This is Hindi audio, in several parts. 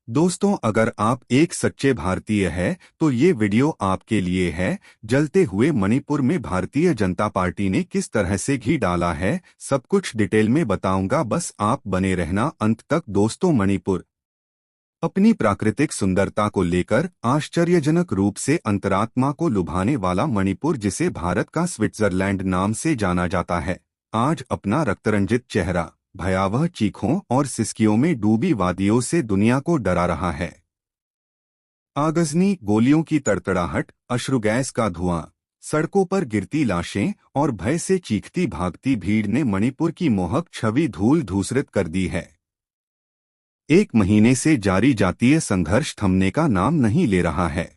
दोस्तों, अगर आप एक सच्चे भारतीय हैं तो ये वीडियो आपके लिए है। जलते हुए मणिपुर में भारतीय जनता पार्टी ने किस तरह से घी डाला है, सब कुछ डिटेल में बताऊंगा, बस आप बने रहना अंत तक। दोस्तों, मणिपुर अपनी प्राकृतिक सुंदरता को लेकर आश्चर्यजनक रूप से अंतरात्मा को लुभाने वाला मणिपुर, जिसे भारत का स्विट्जरलैंड नाम से जाना जाता है, आज अपना रक्तरंजित चेहरा, भयावह चीखों और सिसकियों में डूबी वादियों से दुनिया को डरा रहा है। आगजनी गोलियों की तड़तड़ाहट, अश्रु गैस का धुआं, सड़कों पर गिरती लाशें और भय से चीखती भागती भीड़ ने मणिपुर की मोहक छवि धूल धूसरित कर दी है। एक महीने से जारी जातीय संघर्ष थमने का नाम नहीं ले रहा है।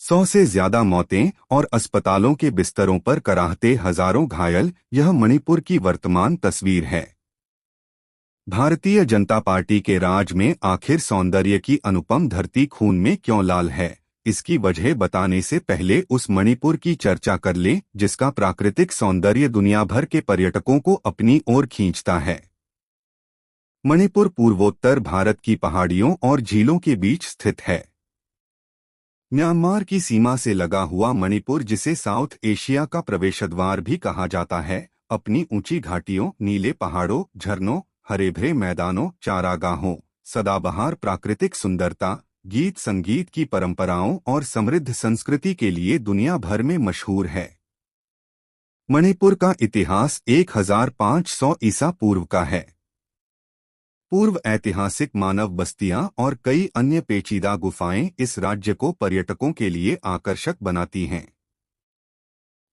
100 से ज्यादा मौतें और अस्पतालों के बिस्तरों पर कराहते हजारों घायल, यह मणिपुर की वर्तमान तस्वीर है। भारतीय जनता पार्टी के राज में आखिर सौंदर्य की अनुपम धरती खून में क्यों लाल है, इसकी वजह बताने से पहले उस मणिपुर की चर्चा कर लें जिसका प्राकृतिक सौंदर्य दुनिया भर के पर्यटकों को अपनी ओर खींचता है। मणिपुर पूर्वोत्तर भारत की पहाड़ियों और झीलों के बीच स्थित है। म्यांमार की सीमा से लगा हुआ मणिपुर, जिसे साउथ एशिया का प्रवेशद्वार भी कहा जाता है, अपनी ऊंची घाटियों, नीले पहाड़ों, झरनों, हरे भरे मैदानों, चारागाहों, सदाबहार प्राकृतिक सुंदरता, गीत संगीत की परंपराओं और समृद्ध संस्कृति के लिए दुनिया भर में मशहूर है। मणिपुर का इतिहास 1500 ईसा पूर्व का है। पूर्व ऐतिहासिक मानव बस्तियां और कई अन्य पेचीदा गुफाएं इस राज्य को पर्यटकों के लिए आकर्षक बनाती हैं।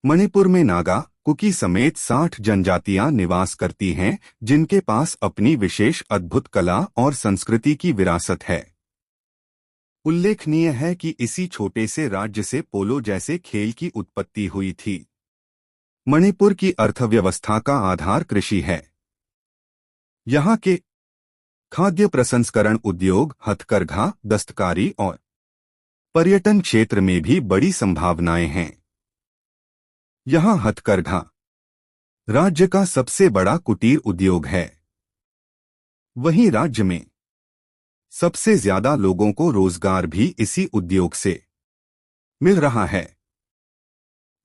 मणिपुर में नागा, कुकी समेत 60 जनजातियां निवास करती हैं, जिनके पास अपनी विशेष अद्भुत कला और संस्कृति की विरासत है। उल्लेखनीय है कि इसी छोटे से राज्य से पोलो जैसे खेल की उत्पत्ति हुई थी। मणिपुर की अर्थव्यवस्था का आधार कृषि है। यहाँ के खाद्य प्रसंस्करण उद्योग, हथकरघा, दस्तकारी और पर्यटन क्षेत्र में भी बड़ी संभावनाएं हैं। यहाँ हथकरघा राज्य का सबसे बड़ा कुटीर उद्योग है। वहीं राज्य में सबसे ज्यादा लोगों को रोजगार भी इसी उद्योग से मिल रहा है।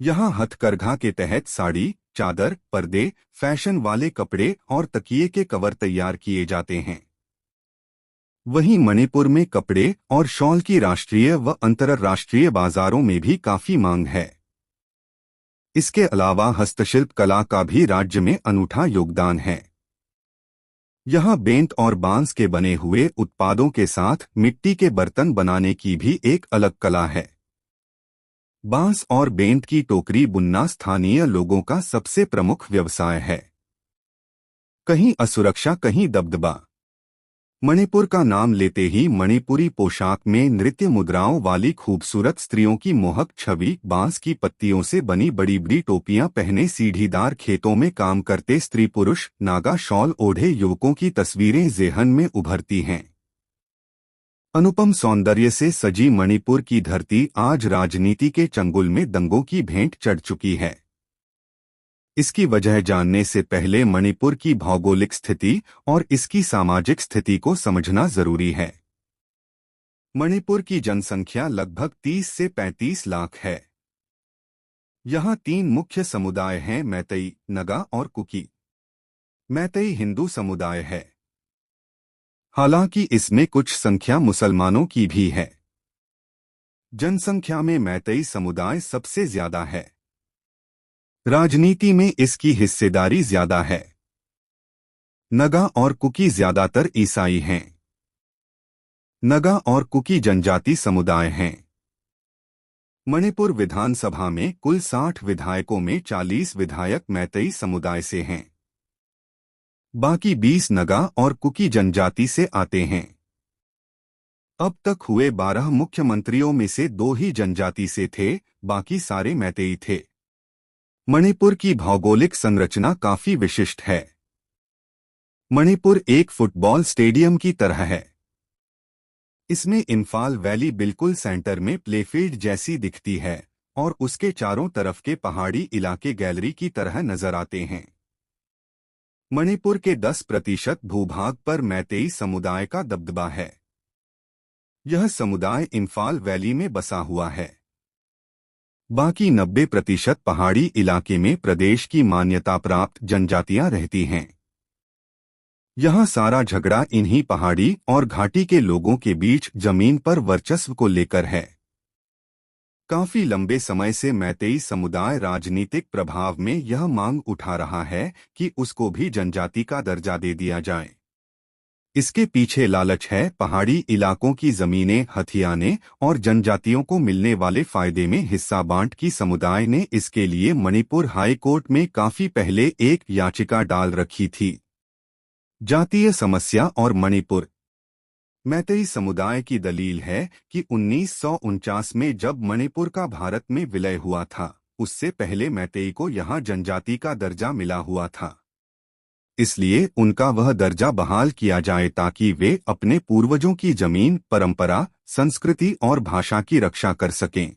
यहाँ हथकरघा के तहत साड़ी, चादर, पर्दे, फैशन वाले कपड़े और तकिए के कवर तैयार किए जाते हैं। वहीं मणिपुर में कपड़े और शॉल की राष्ट्रीय व अंतर्राष्ट्रीय बाजारों में भी काफी मांग है। इसके अलावा हस्तशिल्प कला का भी राज्य में अनूठा योगदान है। यहाँ बेंत और बांस के बने हुए उत्पादों के साथ मिट्टी के बर्तन बनाने की भी एक अलग कला है। बांस और बेंत की टोकरी बुनना स्थानीय लोगों का सबसे प्रमुख व्यवसाय है। कहीं असुरक्षा, कहीं दबदबा। मणिपुर का नाम लेते ही मणिपुरी पोशाक में नृत्य मुद्राओं वाली खूबसूरत स्त्रियों की मोहक छवि, बांस की पत्तियों से बनी बड़ी बड़ी टोपियां पहने सीढ़ीदार खेतों में काम करते स्त्री पुरुष, नागा शॉल ओढ़े युवकों की तस्वीरें ज़ेहन में उभरती हैं। अनुपम सौंदर्य से सजी मणिपुर की धरती आज राजनीति के चंगुल में दंगों की भेंट चढ़ चुकी है। इसकी वजह जानने से पहले मणिपुर की भौगोलिक स्थिति और इसकी सामाजिक स्थिति को समझना जरूरी है। मणिपुर की जनसंख्या लगभग 30 से 35 लाख है। यहाँ 3 मुख्य समुदाय हैं, मैतेई, नगा और कुकी। मैतेई हिंदू समुदाय है, हालांकि इसमें कुछ संख्या मुसलमानों की भी है। जनसंख्या में मैतेई समुदाय सबसे ज्यादा है। राजनीति में इसकी हिस्सेदारी ज्यादा है। नगा और कुकी ज्यादातर ईसाई हैं। नगा और कुकी जनजाति समुदाय हैं। मणिपुर विधानसभा में कुल 60 विधायकों में 40 विधायक मैतेई समुदाय से हैं। बाकी 20 नगा और कुकी जनजाति से आते हैं। अब तक हुए 12 मुख्यमंत्रियों में से 2 ही जनजाति से थे, बाकी सारे मैतेई थे। मणिपुर की भौगोलिक संरचना काफी विशिष्ट है। मणिपुर एक फुटबॉल स्टेडियम की तरह है। इसमें इंफाल वैली बिल्कुल सेंटर में प्लेफील्ड जैसी दिखती है और उसके चारों तरफ के पहाड़ी इलाके गैलरी की तरह नजर आते हैं। मणिपुर के 10% भूभाग पर मैतेई समुदाय का दबदबा है। यह समुदाय इम्फाल वैली में बसा हुआ है। बाकी 90% पहाड़ी इलाके में प्रदेश की मान्यता प्राप्त जनजातियां रहती हैं। यहां सारा झगड़ा इन्हीं पहाड़ी और घाटी के लोगों के बीच जमीन पर वर्चस्व को लेकर है। काफी लंबे समय से मैतेई समुदाय राजनीतिक प्रभाव में यह मांग उठा रहा है कि उसको भी जनजाति का दर्जा दे दिया जाए। इसके पीछे लालच है पहाड़ी इलाकों की जमीनें हथियाने और जनजातियों को मिलने वाले फायदे में हिस्सा बांट की समुदाय ने इसके लिए मणिपुर हाई कोर्ट में काफी पहले एक याचिका डाल रखी थी। जातीय समस्या और मणिपुर। मैतेई समुदाय की दलील है कि 1949 में जब मणिपुर का भारत में विलय हुआ था, उससे पहले मैतेई को यहां जनजाति का दर्जा मिला हुआ था। इसलिए उनका वह दर्जा बहाल किया जाए ताकि वे अपने पूर्वजों की जमीन, परंपरा, संस्कृति और भाषा की रक्षा कर सकें।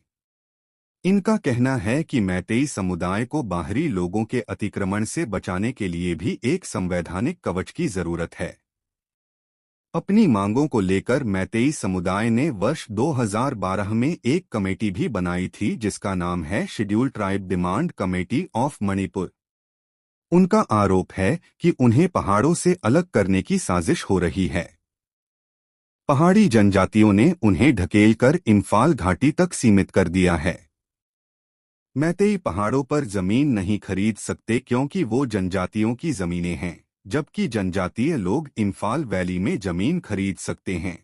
इनका कहना है कि मैतेई समुदाय को बाहरी लोगों के अतिक्रमण से बचाने के लिए भी एक संवैधानिक कवच की जरूरत है। अपनी मांगों को लेकर मैतेई समुदाय ने वर्ष 2012 में एक कमेटी भी बनाई थी जिसका नाम है scheduled tribe demand committee of Manipur. उनका आरोप है कि उन्हें पहाड़ों से अलग करने की साजिश हो रही है। पहाड़ी जनजातियों ने उन्हें ढकेलकर इम्फाल घाटी तक सीमित कर दिया है। मैतेई पहाड़ों पर जमीन नहीं खरीद सकते क्योंकि वो जनजातियों की जमीनें हैं, जबकि जनजातीय लोग इम्फाल वैली में जमीन खरीद सकते हैं।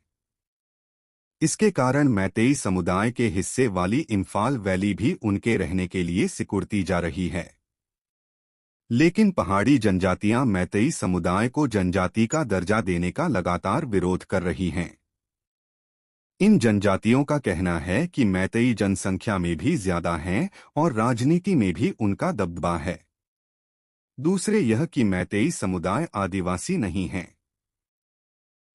इसके कारण मैतेई समुदाय के हिस्से वाली इम्फाल वैली भी उनके रहने के लिए सिकुड़ती जा रही है। लेकिन पहाड़ी जनजातियां मैतेई समुदाय को जनजाति का दर्जा देने का लगातार विरोध कर रही हैं। इन जनजातियों का कहना है कि मैतेई जनसंख्या में भी ज्यादा हैं और राजनीति में भी उनका दबदबा है। दूसरे यह कि मैतेई समुदाय आदिवासी नहीं हैं।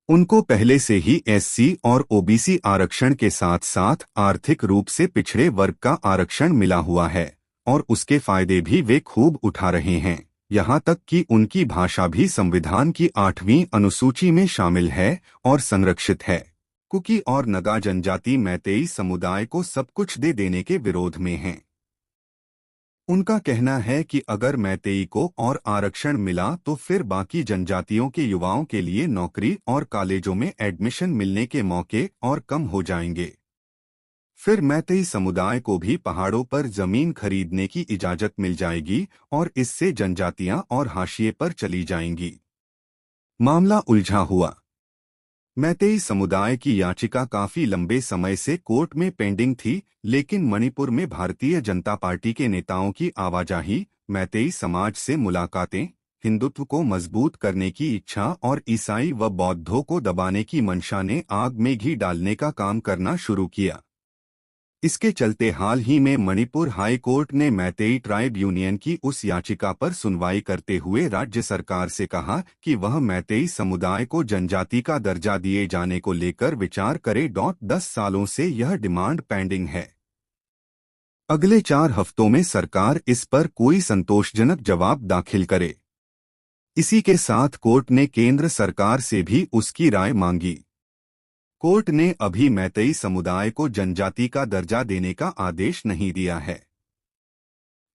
उनको पहले से ही एससी और ओबीसी आरक्षण के साथ साथ आर्थिक रूप से पिछड़े वर्ग का आरक्षण मिला हुआ है और उसके फायदे भी वे खूब उठा रहे हैं। यहाँ तक कि उनकी भाषा भी संविधान की 8वीं अनुसूची में शामिल है और संरक्षित है। कुकी और नगा जनजाति मैतेई समुदाय को सब कुछ दे देने के विरोध में हैं। उनका कहना है कि अगर मैतेई को और आरक्षण मिला तो फिर बाकी जनजातियों के युवाओं के लिए नौकरी और कॉलेजों में एडमिशन मिलने के मौके और कम हो जाएंगे। फिर मैतेई समुदाय को भी पहाड़ों पर जमीन खरीदने की इजाजत मिल जाएगी और इससे जनजातियां और हाशिए पर चली जाएंगी। मामला उलझा हुआ। मैतेई समुदाय की याचिका काफी लंबे समय से कोर्ट में पेंडिंग थी, लेकिन मणिपुर में भारतीय जनता पार्टी के नेताओं की आवाजाही, मैतेई समाज से मुलाकातें, हिंदुत्व को मजबूत करने की इच्छा और ईसाई व बौद्धों को दबाने की मंशा ने आग में घी डालने का काम करना शुरू किया। इसके चलते हाल ही में मणिपुर हाई कोर्ट ने मैतेई ट्राइब यूनियन की उस याचिका पर सुनवाई करते हुए राज्य सरकार से कहा कि वह मैतेई समुदाय को जनजाति का दर्जा दिए जाने को लेकर विचार करे। 10 सालों से यह डिमांड पेंडिंग है। अगले 4 हफ्तों में सरकार इस पर कोई संतोषजनक जवाब दाखिल करे। इसी के साथ कोर्ट ने केंद्र सरकार से भी उसकी राय मांगी। कोर्ट ने अभी मैतेई समुदाय को जनजाति का दर्जा देने का आदेश नहीं दिया है।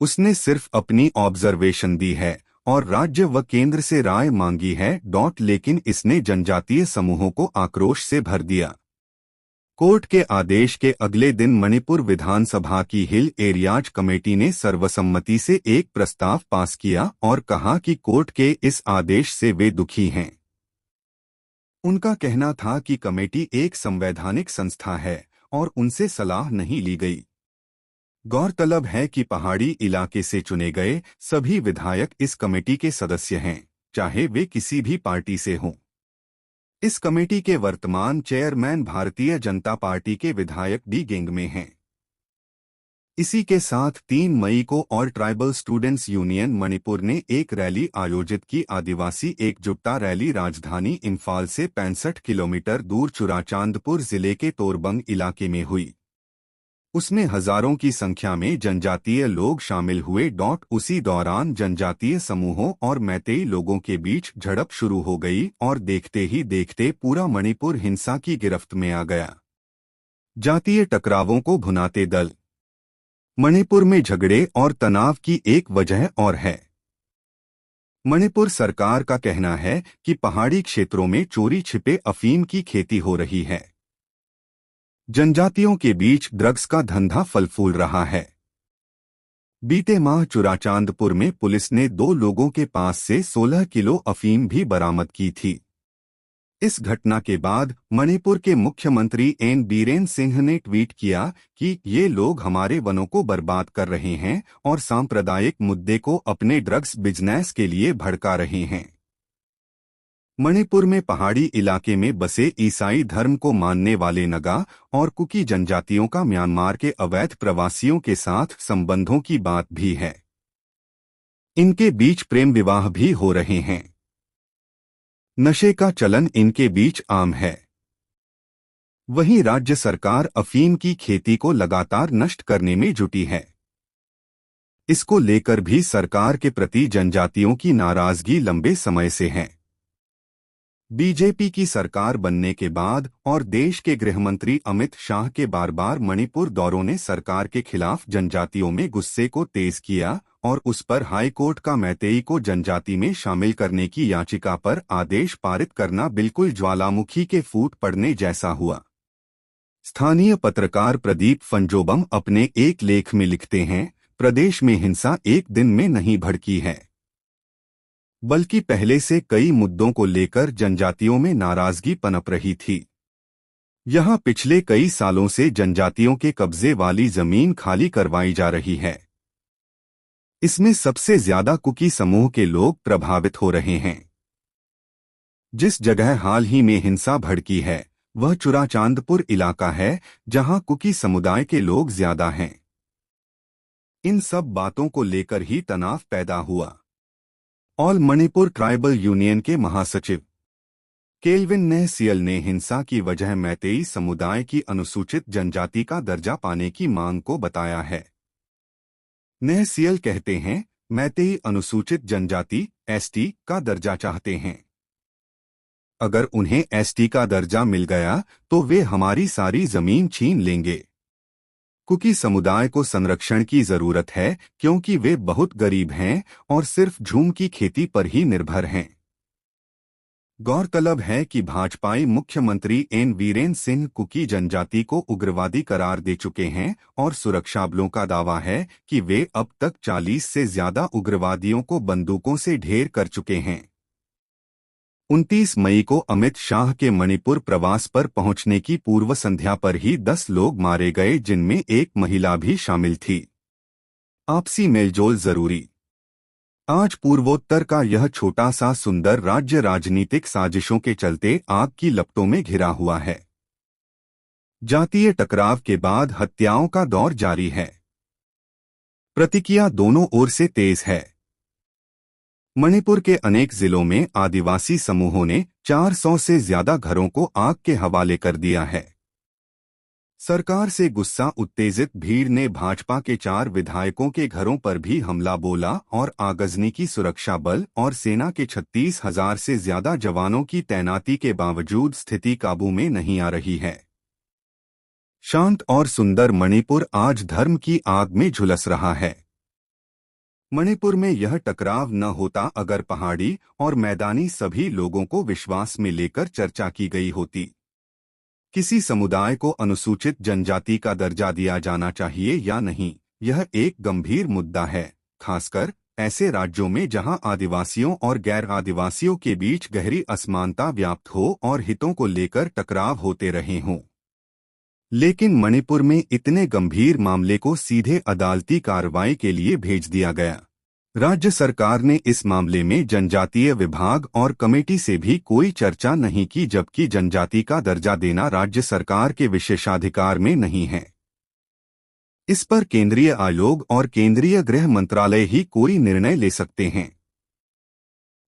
उसने सिर्फ अपनी ऑब्जर्वेशन दी है और राज्य व केंद्र से राय मांगी है। लेकिन इसने जनजातीय समूहों को आक्रोश से भर दिया। कोर्ट के आदेश के अगले दिन मणिपुर विधानसभा की हिल एरियाज कमेटी ने सर्वसम्मति से एक प्रस्ताव पास किया और कहा कि कोर्ट के इस आदेश से वे दुखी हैं। उनका कहना था कि कमेटी एक संवैधानिक संस्था है और उनसे सलाह नहीं ली गई। गौरतलब है कि पहाड़ी इलाके से चुने गए सभी विधायक इस कमेटी के सदस्य हैं, चाहे वे किसी भी पार्टी से हों। इस कमेटी के वर्तमान चेयरमैन भारतीय जनता पार्टी के विधायक डी गेंगमे हैं। इसी के साथ 3 मई को all tribal students union Manipur ने एक रैली आयोजित की। आदिवासी एकजुटता रैली राजधानी इम्फाल से 65 किलोमीटर दूर चुराचांदपुर जिले के तोरबंग इलाके में हुई। उसमें हजारों की संख्या में जनजातीय लोग शामिल हुए। उसी दौरान जनजातीय समूहों और मैतेई लोगों के बीच झड़प शुरू हो गई और देखते ही देखते पूरा मणिपुर हिंसा की गिरफ्त में आ गया। जातीय टकरावों को भुनाते दल। मणिपुर में झगड़े और तनाव की एक वजह और है। मणिपुर सरकार का कहना है कि पहाड़ी क्षेत्रों में चोरी छिपे अफीम की खेती हो रही है। जनजातियों के बीच ड्रग्स का धंधा फल फूल रहा है। बीते माह चुराचांदपुर में पुलिस ने 2 लोगों के पास से 16 किलो अफीम भी बरामद की थी। इस घटना के बाद मणिपुर के मुख्यमंत्री एन बीरेन सिंह ने ट्वीट किया कि ये लोग हमारे वनों को बर्बाद कर रहे हैं और सांप्रदायिक मुद्दे को अपने ड्रग्स बिजनेस के लिए भड़का रहे हैं। मणिपुर में पहाड़ी इलाके में बसे ईसाई धर्म को मानने वाले नगा और कुकी जनजातियों का म्यांमार के अवैध प्रवासियों के साथ संबंधों की बात भी है। इनके बीच प्रेम विवाह भी हो रहे हैं। नशे का चलन इनके बीच आम है। वहीं राज्य सरकार अफीम की खेती को लगातार नष्ट करने में जुटी है। इसको लेकर भी सरकार के प्रति जनजातियों की नाराजगी लंबे समय से है। बीजेपी की सरकार बनने के बाद और देश के गृहमंत्री अमित शाह के बार बार मणिपुर दौरों ने सरकार के खिलाफ जनजातियों में गुस्से को तेज किया और उस पर हाईकोर्ट का मैतेई को जनजाति में शामिल करने की याचिका पर आदेश पारित करना बिल्कुल ज्वालामुखी के फूट पड़ने जैसा हुआ। स्थानीय पत्रकार प्रदीप फंजोबम अपने एक लेख में लिखते हैं, प्रदेश में हिंसा एक दिन में नहीं भड़की है, बल्कि पहले से कई मुद्दों को लेकर जनजातियों में नाराजगी पनप रही थी। यहां पिछले कई सालों से जनजातियों के कब्जे वाली जमीन खाली करवाई जा रही है। इसमें सबसे ज्यादा कुकी समूह के लोग प्रभावित हो रहे हैं। जिस जगह हाल ही में हिंसा भड़की है वह चुराचांदपुर इलाका है, जहां कुकी समुदाय के लोग ज्यादा हैं। इन सब बातों को लेकर ही तनाव पैदा हुआ। ऑल मणिपुर ट्राइबल यूनियन के महासचिव केल्विन नेहसियल ने हिंसा की वजह मैतेई समुदाय की अनुसूचित जनजाति का दर्जा पाने की मांग को बताया है। नेहसियल कहते हैं, मैतेई अनुसूचित जनजाति एसटी का दर्जा चाहते हैं। अगर उन्हें एसटी का दर्जा मिल गया तो वे हमारी सारी जमीन छीन लेंगे। कुकी समुदाय को संरक्षण की जरूरत है क्योंकि वे बहुत गरीब हैं और सिर्फ झूम की खेती पर ही निर्भर हैं। गौरतलब है कि भाजपाई मुख्यमंत्री एन बीरेन सिंह कुकी जनजाति को उग्रवादी करार दे चुके हैं और सुरक्षा बलों का दावा है कि वे अब तक 40 से ज्यादा उग्रवादियों को बंदूकों से ढेर कर चुके हैं। 29 मई को अमित शाह के मणिपुर प्रवास पर पहुंचने की पूर्व संध्या पर ही 10 लोग मारे गए, जिनमें एक महिला भी शामिल थी। आपसी मेलजोल जरूरी। आज पूर्वोत्तर का यह छोटा सा सुंदर राज्य राजनीतिक साजिशों के चलते आग की लपटों में घिरा हुआ है। जातीय टकराव के बाद हत्याओं का दौर जारी है। प्रतिक्रिया दोनों ओर से तेज है। मणिपुर के अनेक जिलों में आदिवासी समूहों ने 400 से ज्यादा घरों को आग के हवाले कर दिया है। सरकार से गुस्सा उत्तेजित भीड़ ने भाजपा के 4 विधायकों के घरों पर भी हमला बोला और आगजनी की सुरक्षा बल और सेना के 36,000 से ज्यादा जवानों की तैनाती के बावजूद स्थिति काबू में नहीं आ रही है। शांत और सुंदर मणिपुर आज धर्म की आग में झुलस रहा है। मणिपुर में यह टकराव न होता अगर पहाड़ी और मैदानी सभी लोगों को विश्वास में लेकर चर्चा की गई होती। किसी समुदाय को अनुसूचित जनजाति का दर्जा दिया जाना चाहिए या नहीं, यह एक गंभीर मुद्दा है, खासकर ऐसे राज्यों में जहां आदिवासियों और गैर आदिवासियों के बीच गहरी असमानता व्याप्त हो और हितों को लेकर टकराव होते रहे हों। लेकिन मणिपुर में इतने गंभीर मामले को सीधे अदालती कार्रवाई के लिए भेज दिया गया। राज्य सरकार ने इस मामले में जनजातीय विभाग और कमेटी से भी कोई चर्चा नहीं की, जबकि जनजाति का दर्जा देना राज्य सरकार के विशेषाधिकार में नहीं है। इस पर केंद्रीय आयोग और केंद्रीय गृह मंत्रालय ही कोई निर्णय ले सकते हैं।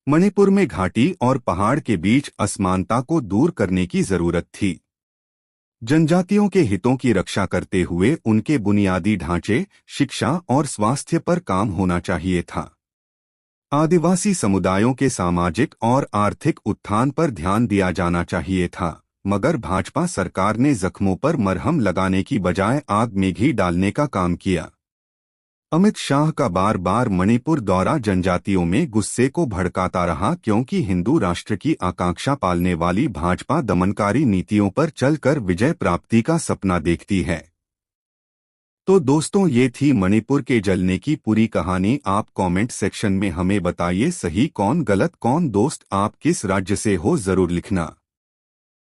मणिपुर में घाटी और पहाड़ के बीच असमानता को दूर करने की जरूरत थी। जनजातियों के हितों की रक्षा करते हुए उनके बुनियादी ढांचे, शिक्षा और स्वास्थ्य पर काम होना चाहिए था। आदिवासी समुदायों के सामाजिक और आर्थिक उत्थान पर ध्यान दिया जाना चाहिए था, मगर भाजपा सरकार ने जख्मों पर मरहम लगाने की बजाय आग में घी डालने का काम किया। अमित शाह का बार बार मणिपुर दौरा जनजातियों में गुस्से को भड़काता रहा, क्योंकि हिंदू राष्ट्र की आकांक्षा पालने वाली भाजपा दमनकारी नीतियों पर चलकर विजय प्राप्ति का सपना देखती है। तो दोस्तों, ये थी मणिपुर के जलने की पूरी कहानी। आप कमेंट सेक्शन में हमें बताइए सही कौन गलत कौन। दोस्त, आप किस राज्य से हो जरूर लिखना।